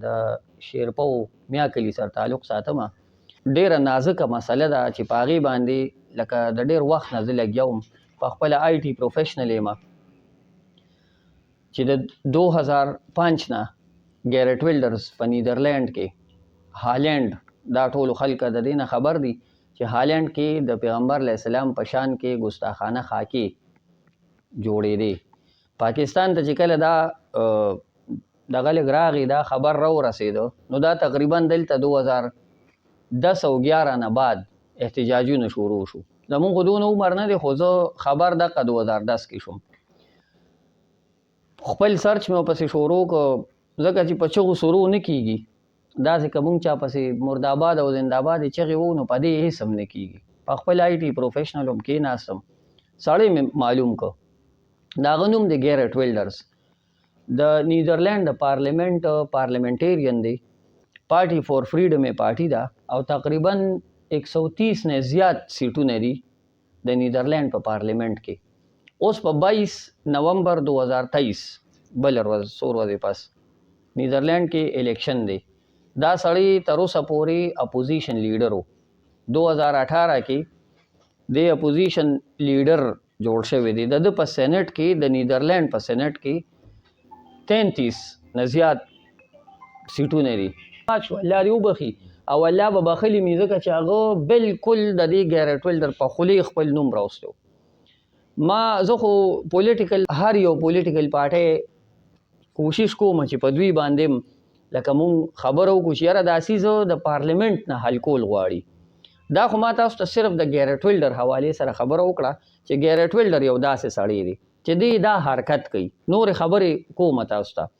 د شیرپو میا کلي سره تعلق ساتم. ډیره نازکه مسله ده چې په هغې باندې لکه د ډیر وخت نه زه لګیا وم. په خپله آی ټي پروفیشنل یم چې د 2005 نه ګیرټ ویلډرز په نیدرلینډ کې هالینډ دا ټولو خلک د دې نه خبر دي چې هالینډ کې د پیغمبر علیه السلام په شان کې ګستاخانه خاکې جوړېدې. پاکستان ته چې کله دا دغه لږ راغی دا خبر راورسېده نو دا تقریبا دلته 2010 او 11 نه بعد احتجاجونه شروع شو. زمونږ خو دونه عمر نه دی خو زه خبر دقه 2010 کې شوم. خپل سرچ مې ورپسې شروع کړ ځکه چې په چغو شروع نه کېږي. داسې که مونږ چا پسې مرداباد او زنده‌باد یې چغې وو نو په دې هېڅ هم نه کېږي. په خپل آی ټي پروفیشنل هم کېناستم سړی مې معلوم کړ. د هغه نوم دی ګیرټ ویلډرز. د نیدرلینډ د پارلیمنټیرین دی. پارټي فور فریډم یې پارټي ده او تقریبا 130 نه زیات سیټونه دي د نیدرلینډ په پارلیمنټ کې. اوس په 22 نومبر 2023 بل ورځ څو ورځې پس نیدرلینډ کې الیکشن دی. دا سړی تر اوسه پورې اپوزیشن لیډر و. 2018 کې د اپوزیشن لیډر جوړ شوی دی. د په سینټ کې د نیدرلینډ په سینټ کې 33 نه زیات سیټونه دي. الله دې وبخي او الله به بخلي مې ځکه چې هغه بالکل د دې ګیرټ ویلډر په خولې خپل نوم راوستو. زه خو پولیټیکل هر یو پولیټیکل پارټۍ کوشش کوم چې په دوی باندې لکه مونږ خبره وکړو چې یاره دا څیز د پارلیمنټ نه حل کول غواړي. دا خو ما تاسو ته صرف د ګیرټ ویلډر حوالې سره خبره وکړه چې ګیرټ ویلډر یو داسې سړی دی چې دی دا حرکت کوي. نورې خبرې کوم تاسو ته